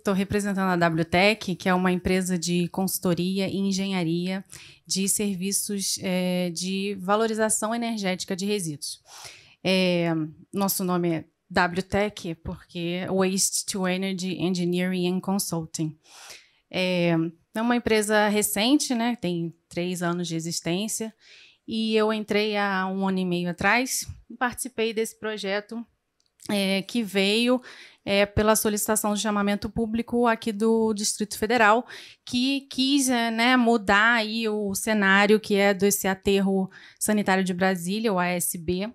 estou representando a WTEC, que é uma empresa de consultoria e engenharia de serviços de valorização energética de resíduos. Nosso nome é WTEC porque é Waste to Energy Engineering and Consulting. É uma empresa recente, né? Tem 3 anos de existência, e eu entrei há 1 ano e meio atrás e participei desse projeto que veio pela solicitação de chamamento público aqui do Distrito Federal, que quis mudar aí o cenário que é desse aterro sanitário de Brasília, o ASB,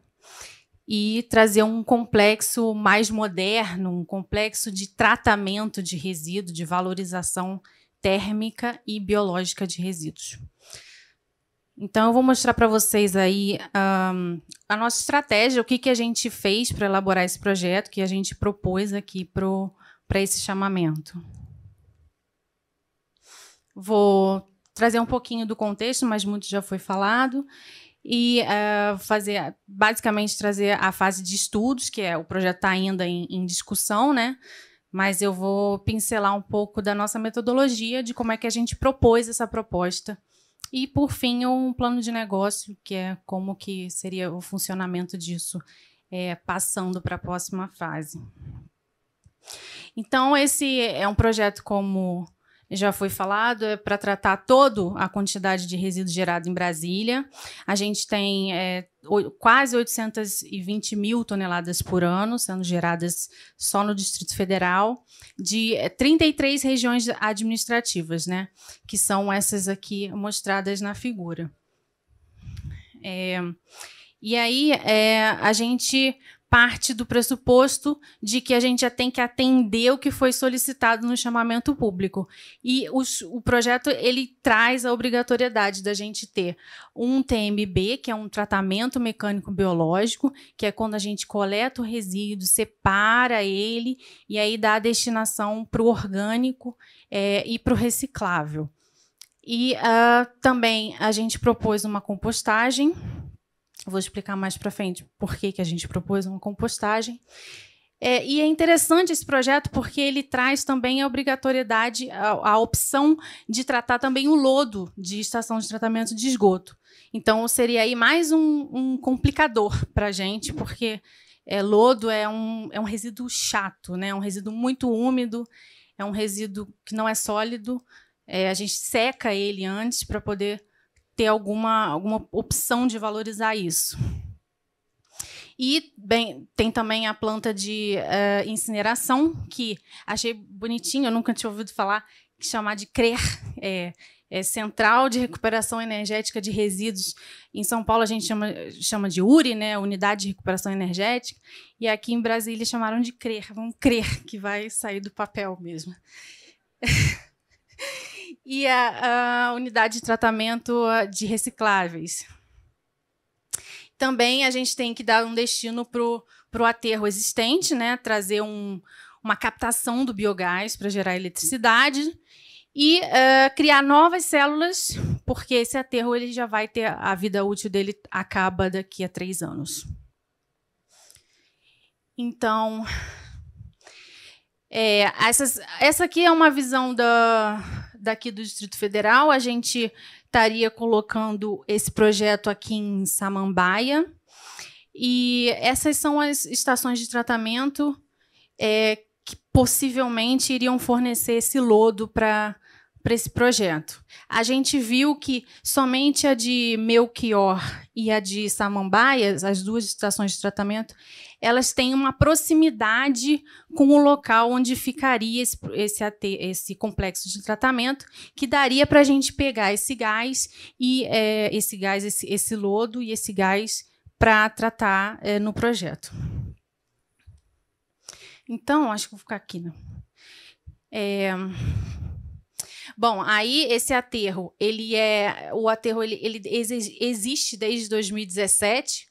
e trazer um complexo mais moderno, um complexo de tratamento de resíduo, de valorização térmica e biológica de resíduos. Então, eu vou mostrar para vocês aí a nossa estratégia, o que a gente fez para elaborar esse projeto, que a gente propôs aqui para esse chamamento. Vou trazer um pouquinho do contexto, mas muito já foi falado, e basicamente trazer a fase de estudos, que o projeto está ainda em discussão, né? Mas eu vou pincelar um pouco da nossa metodologia, de como é que a gente propôs essa proposta. E, por fim, um plano de negócio, que é como que seria o funcionamento disso, passando para a próxima fase. Então, esse é um projeto, como já foi falado, para tratar toda a quantidade de resíduos gerados em Brasília. A gente tem quase 820 mil toneladas por ano sendo geradas só no Distrito Federal, de 33 regiões administrativas, né, que são essas aqui mostradas na figura. E aí a gente parte do pressuposto de que a gente já tem que atender o que foi solicitado no chamamento público. E o projeto ele traz a obrigatoriedade da gente ter um TMB, que é um tratamento mecânico biológico, que é quando a gente coleta o resíduo, separa ele e aí dá a destinação para o orgânico e para o reciclável. E também a gente propôs uma compostagem. Vou explicar mais para frente por que a gente propôs uma compostagem. E é interessante esse projeto porque ele traz também a obrigatoriedade, a opção de tratar também o lodo de estação de tratamento de esgoto. Então, seria aí mais um complicador para a gente, porque lodo é um resíduo chato, né? É um resíduo muito úmido, é um resíduo que não é sólido. A gente seca ele antes para poder ter alguma opção de valorizar isso. E tem também a planta de incineração, que achei bonitinho, eu nunca tinha ouvido falar, que chamar de CRER, Central de Recuperação Energética de Resíduos. Em São Paulo a gente chama de URI, né, Unidade de Recuperação Energética, e aqui em Brasília chamaram de CRER, vamos CRER, que vai sair do papel mesmo. E a unidade de tratamento de recicláveis. Também a gente tem que dar um destino para o aterro existente, né? Trazer uma captação do biogás para gerar eletricidade e criar novas células, porque esse aterro ele já vai ter a vida útil dele acaba daqui a 3 anos. Então, essa aqui é uma visão daqui do Distrito Federal. A gente estaria colocando esse projeto aqui em Samambaia. E essas são as estações de tratamento que possivelmente iriam fornecer esse lodo para esse projeto. A gente viu que somente a de Melchior e a de Samambaia, as 2 estações de tratamento, elas têm uma proximidade com o local onde ficaria esse complexo de tratamento, que daria para a gente pegar esse gás e esse lodo e esse gás para tratar no projeto. Então, acho que vou ficar aqui, né? Bom, aí esse aterro, ele existe desde 2017,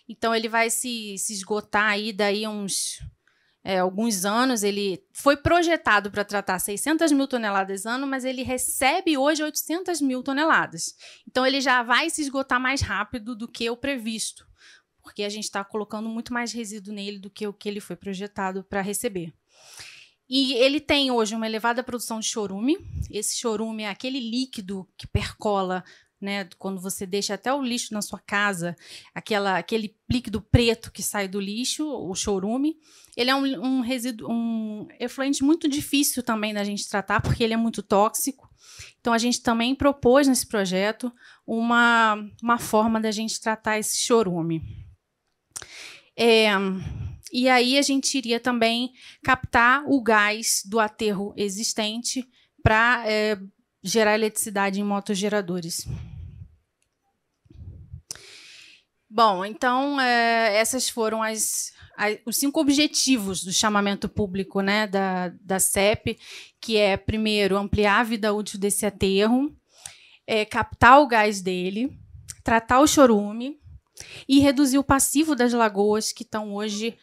então ele vai se esgotar aí daí alguns anos. Ele foi projetado para tratar 600 mil toneladas ano, mas ele recebe hoje 800 mil toneladas. Então ele já vai se esgotar mais rápido do que o previsto, porque a gente está colocando muito mais resíduo nele do que o que ele foi projetado para receber. E ele tem hoje uma elevada produção de chorume. Esse chorume é aquele líquido que percola, né, quando você deixa até o lixo na sua casa, aquele líquido preto que sai do lixo, o chorume. Ele é um resíduo, um efluente muito difícil também da gente tratar, porque ele é muito tóxico. Então, a gente também propôs nesse projeto uma forma da gente tratar esse chorume. E aí a gente iria também captar o gás do aterro existente para gerar eletricidade em motogeradores. Bom, então, essas foram os 5 objetivos do chamamento público, né, da CEP, que é, primeiro, ampliar a vida útil desse aterro, captar o gás dele, tratar o chorume, e reduzir o passivo das lagoas que estão hoje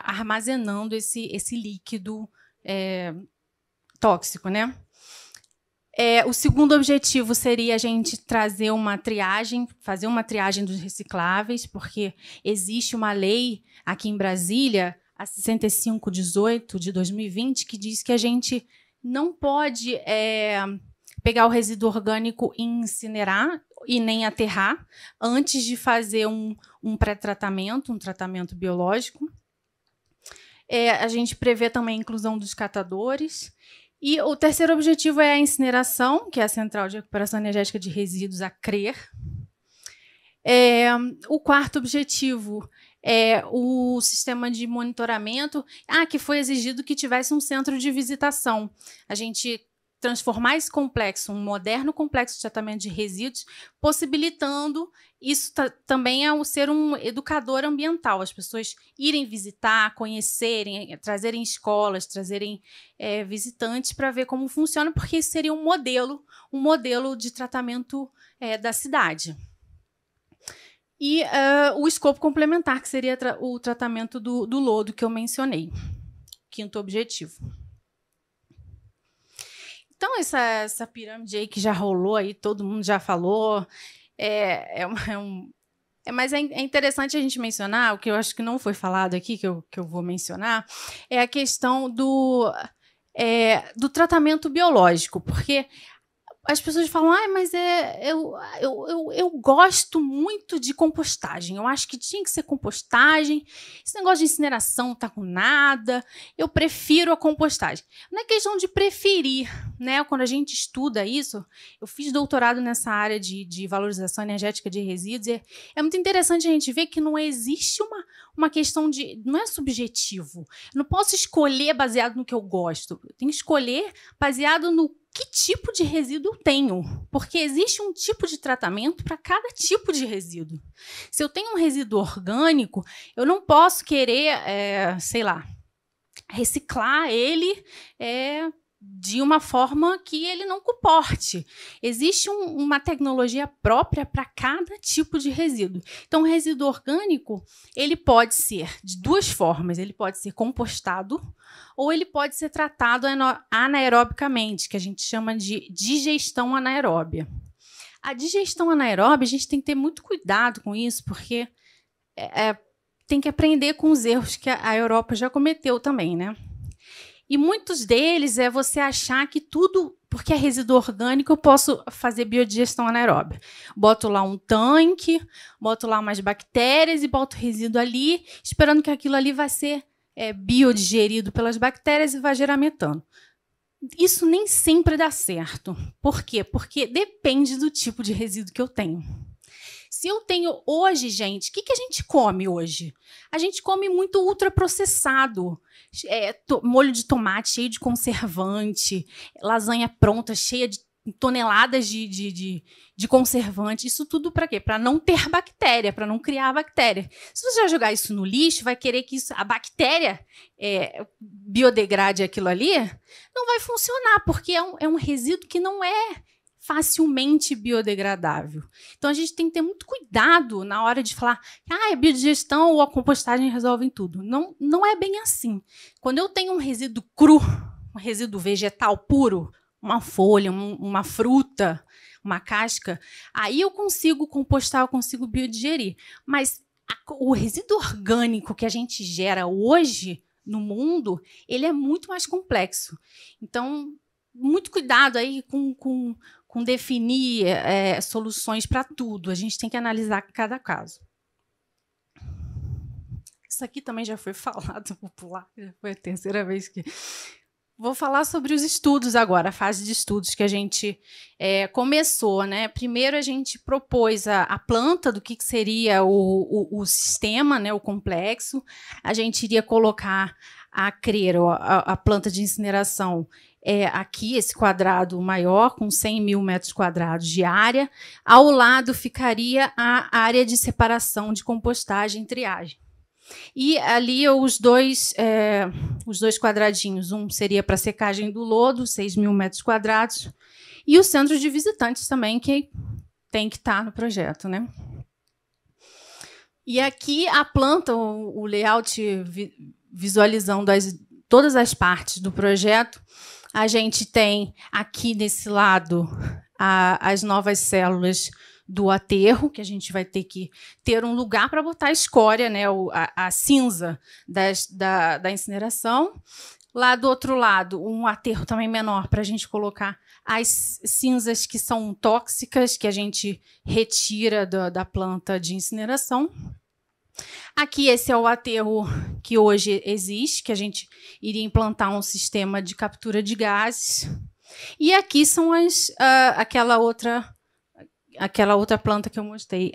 armazenando esse líquido tóxico, né? O segundo objetivo seria a gente trazer uma triagem, fazer uma triagem dos recicláveis, porque existe uma lei aqui em Brasília, a 6518 de 2020, que diz que a gente não pode pegar o resíduo orgânico e incinerar e nem aterrar antes de fazer um pré-tratamento, um tratamento biológico. A gente prevê também a inclusão dos catadores. E o terceiro objetivo é a incineração, que é a Central de Recuperação Energética de Resíduos, a CRER. O quarto objetivo é o sistema de monitoramento, que foi exigido que tivesse um centro de visitação. A gente transformar esse complexo, um moderno complexo de tratamento de resíduos, possibilitando isso também ser um educador ambiental, as pessoas irem visitar, conhecerem, trazerem escolas, trazerem visitantes para ver como funciona, porque isso seria um modelo de tratamento da cidade. E o escopo complementar, que seria o tratamento do lodo que eu mencionei. Quinto objetivo. Então, essa pirâmide aí que já rolou, aí, todo mundo já falou, mas é interessante a gente mencionar, o que eu acho que não foi falado aqui, que eu vou mencionar, é a questão do tratamento biológico, porque as pessoas falam, mas eu gosto muito de compostagem, eu acho que tinha que ser compostagem, esse negócio de incineração não está com nada, eu prefiro a compostagem. Não é questão de preferir, né? Quando a gente estuda isso, eu fiz doutorado nessa área de valorização energética de resíduos, e é muito interessante a gente ver que não existe uma questão de... não é subjetivo. Eu não posso escolher baseado no que eu gosto, eu tenho que escolher baseado no que tipo de resíduo eu tenho, porque existe um tipo de tratamento para cada tipo de resíduo. Se eu tenho um resíduo orgânico, eu não posso querer, sei lá, reciclar ele de uma forma que ele não comporte. Existe uma tecnologia própria para cada tipo de resíduo. Então, o resíduo orgânico ele pode ser de duas formas. Ele pode ser compostado ou ele pode ser tratado anaerobicamente, que a gente chama de digestão anaeróbia. A digestão anaeróbia, a gente tem que ter muito cuidado com isso, porque tem que aprender com os erros que a Europa já cometeu também, né? E muitos deles é você achar que tudo, porque é resíduo orgânico, eu posso fazer biodigestão anaeróbia. Boto lá um tanque, boto lá umas bactérias e boto o resíduo ali, esperando que aquilo ali vai ser biodigerido pelas bactérias e vai gerar metano. Isso nem sempre dá certo. Por quê? Porque depende do tipo de resíduo que eu tenho. Se eu tenho hoje, gente, o que a gente come hoje? A gente come muito ultraprocessado. Molho de tomate cheio de conservante, lasanha pronta, cheia de toneladas de conservante. Isso tudo para quê? Para não ter bactéria, para não criar bactéria. Se você jogar isso no lixo, vai querer que a bactéria biodegrade aquilo ali? Não vai funcionar, porque é um resíduo que não é facilmente biodegradável. Então, a gente tem que ter muito cuidado na hora de falar a biodigestão ou a compostagem resolvem tudo. Não, não é bem assim. Quando eu tenho um resíduo cru, um resíduo vegetal puro, uma folha, uma fruta, uma casca, aí eu consigo compostar, eu consigo biodigerir. Mas o resíduo orgânico que a gente gera hoje no mundo, ele é muito mais complexo. Então, muito cuidado aí com definir soluções para tudo. A gente tem que analisar cada caso. Isso aqui também já foi falado, vou pular, já foi a terceira vez que... Vou falar sobre os estudos agora, a fase de estudos que a gente começou, né? Primeiro, a gente propôs a planta do que seria o sistema, né, o complexo. A gente iria colocar a CRER, a planta de incineração, aqui, esse quadrado maior, com 100 mil metros quadrados de área. Ao lado ficaria a área de separação de compostagem e triagem. E ali os dois quadradinhos, um seria para secagem do lodo, 6 mil metros quadrados, e o centro de visitantes também, que tem que estar no projeto, né? E aqui a planta, o layout visualizando todas as partes do projeto, a gente tem aqui desse lado as novas células do aterro, que a gente vai ter que ter um lugar para botar a escória, né, a cinza da incineração. Lá do outro lado, um aterro também menor para a gente colocar as cinzas que são tóxicas, que a gente retira da planta de incineração. Aqui, esse é o aterro que hoje existe, que a gente iria implantar um sistema de captura de gases. E aqui são aquela outra planta que eu mostrei,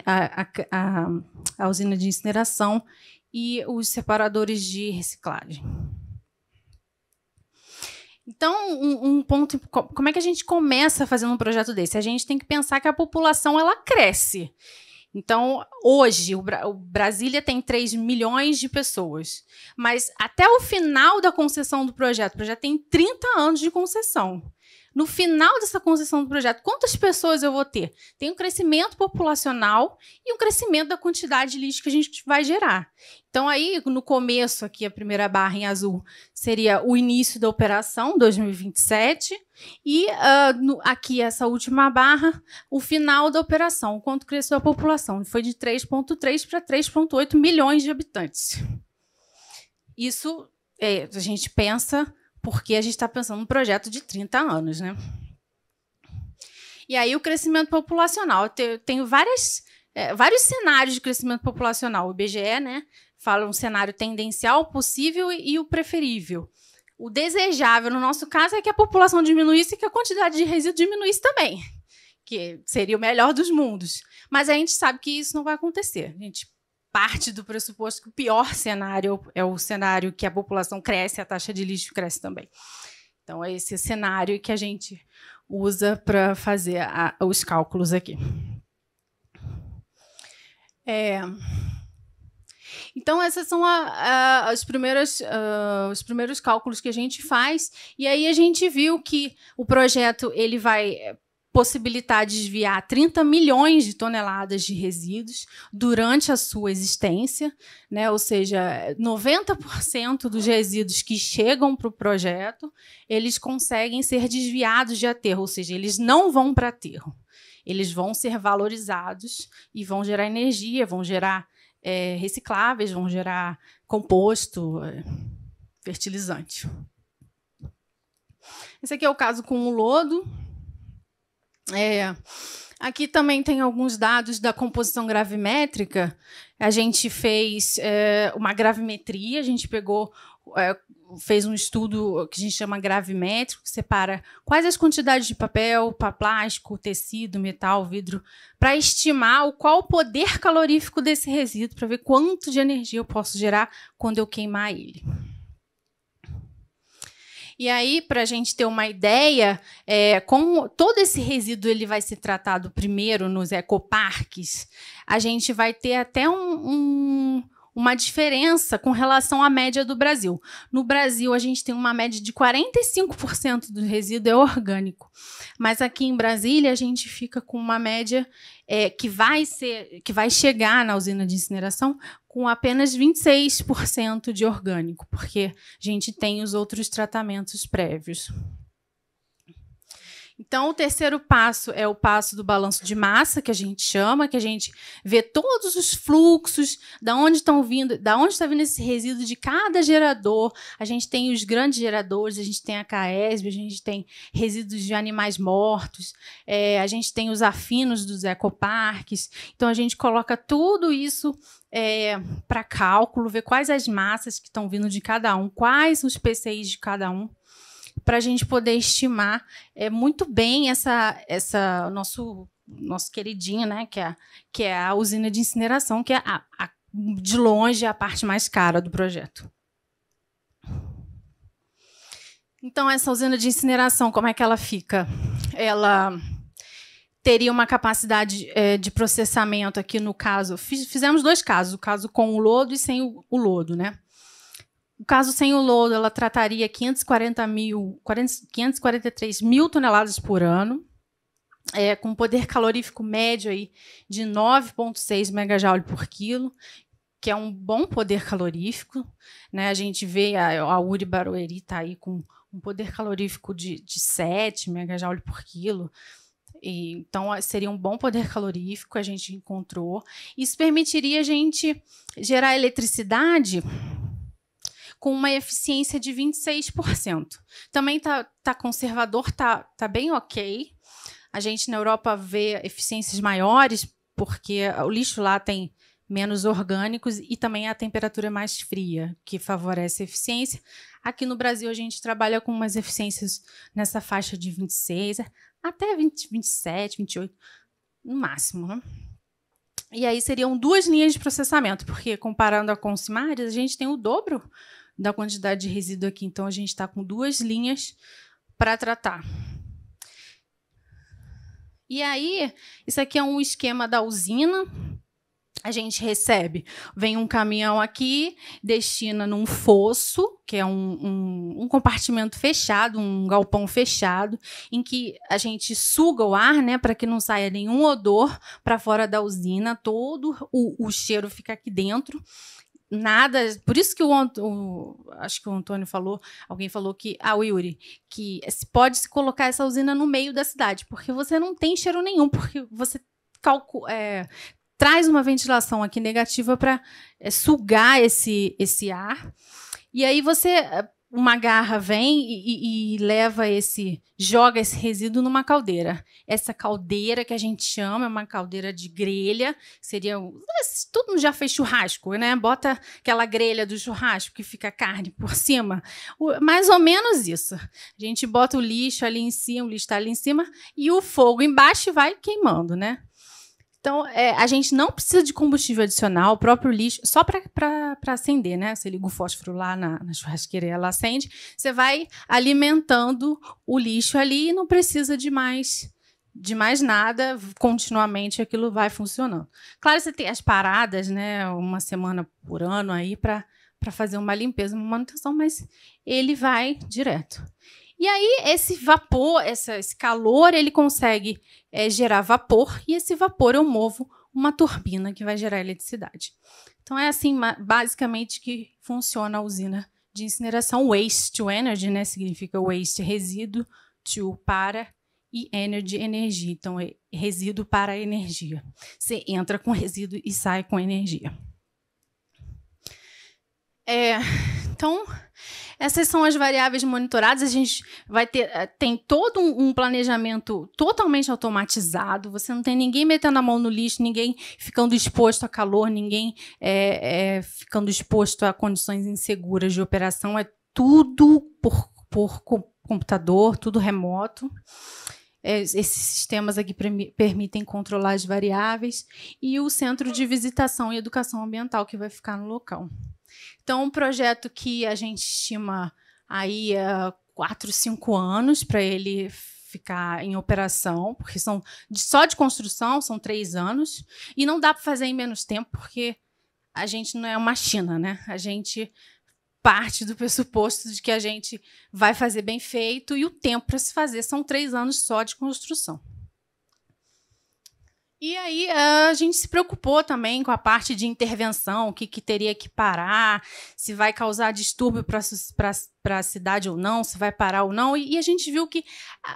a usina de incineração e os separadores de reciclagem. Então, um ponto, como é que a gente começa fazendo um projeto desse? A gente tem que pensar que a população ela cresce. Então, hoje, o Brasília tem 3 milhões de pessoas, mas até o final da concessão do projeto, o projeto tem 30 anos de concessão. No final dessa concessão do projeto, quantas pessoas eu vou ter? Tem um crescimento populacional e um crescimento da quantidade de lixo que a gente vai gerar. Então, aí, no começo, aqui a primeira barra em azul, seria o início da operação, 2027, e aqui, essa última barra, o final da operação, o quanto cresceu a população. Foi de 3,3 para 3,8 milhões de habitantes. Isso, a gente pensa... porque a gente está pensando num projeto de 30 anos, né? E aí o crescimento populacional. Eu tenho vários cenários de crescimento populacional. O IBGE, né, fala um cenário tendencial, possível e o preferível. O desejável, no nosso caso, é que a população diminuísse e que a quantidade de resíduo diminuísse também, que seria o melhor dos mundos. Mas a gente sabe que isso não vai acontecer. A gente parte do pressuposto que o pior cenário é o cenário que a população cresce e a taxa de lixo cresce também. Então, é esse cenário que a gente usa para fazer os cálculos aqui. Então, esses são os primeiros cálculos que a gente faz. E aí a gente viu que o projeto ele vai possibilitar desviar 30 milhões de toneladas de resíduos durante a sua existência, né? Ou seja, 90% dos resíduos que chegam para o projeto, eles conseguem ser desviados de aterro, ou seja, eles não vão para aterro. Eles vão ser valorizados e vão gerar energia, vão gerar recicláveis, vão gerar composto, fertilizante. Esse aqui é o caso com o lodo. Aqui também tem alguns dados da composição gravimétrica. A gente fez uma gravimetria, a gente fez um estudo que a gente chama gravimétrico, que separa quais as quantidades de papel, plástico, tecido, metal, vidro, para estimar qual o poder calorífico desse resíduo, para ver quanto de energia eu posso gerar quando eu queimar ele. E aí, para a gente ter uma ideia, como todo esse resíduo ele vai ser tratado primeiro nos ecoparques, a gente vai ter até uma diferença com relação à média do Brasil. No Brasil, a gente tem uma média de 45% do resíduo é orgânico. Mas aqui em Brasília, a gente fica com uma média que vai chegar na usina de incineração com apenas 26% de orgânico, porque a gente tem os outros tratamentos prévios. Então, o terceiro passo é o passo do balanço de massa, que a gente chama, que a gente vê todos os fluxos, da onde estão vindo, da onde está vindo esse resíduo de cada gerador. A gente tem os grandes geradores, a gente tem a CAESB, a gente tem resíduos de animais mortos, a gente tem os afinos dos ecoparques. Então, a gente coloca tudo isso para cálculo, ver quais as massas que estão vindo de cada um, quais os PCIs de cada um, para a gente poder estimar muito bem essa nosso queridinho, né, que é a usina de incineração, que é de longe a parte mais cara do projeto. Então, essa usina de incineração, como é que ela fica? Ela teria uma capacidade de processamento aqui no caso. Fizemos 2 casos, o caso com o lodo e sem o lodo, né? O caso sem o lodo, ela trataria 543 mil toneladas por ano, com poder calorífico médio aí de 9,6 megajoule por quilo, que é um bom poder calorífico, né? A gente vê a Uri Barueri está aí com um poder calorífico de 7 megajoule por quilo. Então, seria um bom poder calorífico, a gente encontrou. Isso permitiria a gente gerar eletricidade com uma eficiência de 26%. Também tá conservador, tá bem ok. A gente, na Europa, vê eficiências maiores, porque o lixo lá tem menos orgânicos e também a temperatura é mais fria, que favorece a eficiência. Aqui no Brasil, a gente trabalha com umas eficiências nessa faixa de 26, até 20, 27, 28, no máximo, né? E aí seriam 2 linhas de processamento, porque comparando a com Simares, a gente tem o dobro da quantidade de resíduo aqui. Então, a gente está com 2 linhas para tratar. E aí, isso aqui é um esquema da usina. A gente recebe, vem um caminhão aqui, destina num fosso, que é um compartimento fechado, um galpão fechado, em que a gente suga o ar, né, para que não saia nenhum odor para fora da usina, todo o cheiro fica aqui dentro. Nada, por isso que acho que o Antônio falou, alguém falou que, o Yuri, que pode se colocar essa usina no meio da cidade, porque você não tem cheiro nenhum, porque você traz uma ventilação aqui negativa para sugar esse ar. E aí uma garra vem e joga esse resíduo numa caldeira. Essa caldeira que a gente chama é uma caldeira de grelha, seria todo mundo já fez churrasco, né? Bota aquela grelha do churrasco que fica carne por cima, mais ou menos isso. A gente bota o lixo ali em cima, o lixo está ali em cima e o fogo embaixo vai queimando, né? Então, a gente não precisa de combustível adicional, o próprio lixo, só para acender, né? Você liga o fósforo lá na churrasqueira e ela acende, você vai alimentando o lixo ali e não precisa de mais nada, continuamente aquilo vai funcionando. Claro, você tem as paradas, né? 1 semana por ano aí para fazer uma limpeza, uma manutenção, mas ele vai direto. E aí, esse vapor, esse calor, ele consegue gerar vapor, e esse vapor eu movo uma turbina que vai gerar eletricidade. Então, é assim, basicamente, que funciona a usina de incineração. Waste to energy, né? Significa waste, resíduo, to, para, e energy, energia. Então, é resíduo para energia. Você entra com resíduo e sai com energia. Então, essas são as variáveis monitoradas. A gente tem todo um planejamento totalmente automatizado. Você não tem ninguém metendo a mão no lixo, ninguém ficando exposto a calor, ninguém ficando exposto a condições inseguras de operação. É tudo por computador, tudo remoto. Esses sistemas aqui permitem controlar as variáveis. E o Centro de Visitação e Educação Ambiental, que vai ficar no local. Então, um projeto que a gente estima aí 4, 5 anos para ele ficar em operação, porque só de construção são 3 anos, e não dá para fazer em menos tempo, porque a gente não é uma China, né? A gente parte do pressuposto de que a gente vai fazer bem feito, e o tempo para se fazer são 3 anos só de construção. E aí a gente se preocupou também com a parte de intervenção, o que teria que parar, se vai causar distúrbio para a cidade ou não, se vai parar ou não. E a gente viu que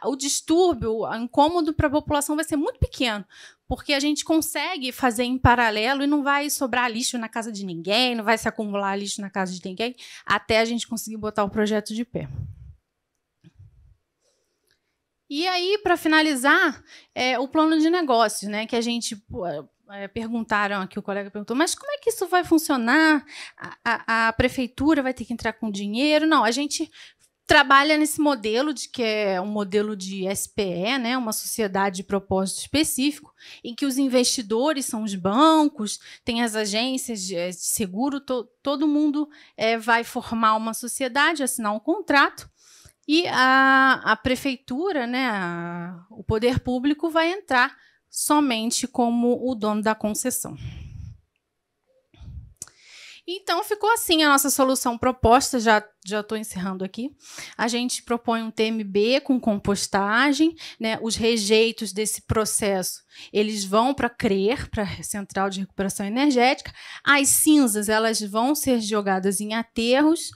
o distúrbio, o incômodo para a população vai ser muito pequeno, porque a gente consegue fazer em paralelo e não vai sobrar lixo na casa de ninguém, não vai se acumular lixo na casa de ninguém, até a gente conseguir botar o projeto de pé. E aí, para finalizar, o plano de negócios, né? Que a gente perguntaram aqui, o colega perguntou, mas como é que isso vai funcionar? A prefeitura vai ter que entrar com dinheiro? Não, a gente trabalha nesse modelo, que é um modelo de SPE, né? Uma sociedade de propósito específico, em que os investidores são os bancos, tem as agências de seguro, todo mundo vai formar uma sociedade, assinar um contrato. E a prefeitura, né, o poder público, vai entrar somente como o dono da concessão. Então, ficou assim a nossa solução proposta, já estou encerrando aqui. A gente propõe um TMB com compostagem, né, os rejeitos desse processo, eles vão para a CRER, para a Central de Recuperação Energética, as cinzas elas vão ser jogadas em aterros,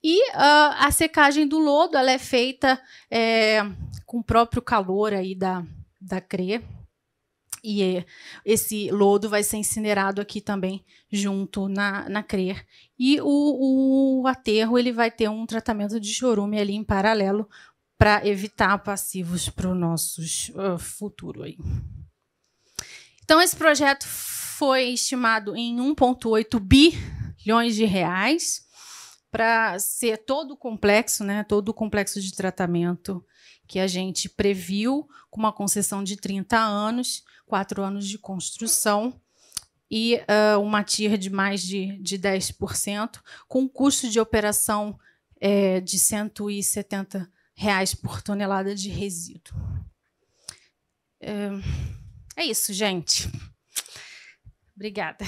e a secagem do lodo ela é feita com o próprio calor aí da CRE. E esse lodo vai ser incinerado aqui também, junto na CRER. E o aterro ele vai ter um tratamento de chorume ali em paralelo para evitar passivos para o nosso futuro. Aí. Então, esse projeto foi estimado em 1,8 bilhões de reais, para ser todo o complexo, né, todo o complexo de tratamento que a gente previu, com uma concessão de 30 anos, 4 anos de construção e uma TIR de mais de 10%, com custo de operação de R$ 170 por tonelada de resíduo. É isso, gente. Obrigada.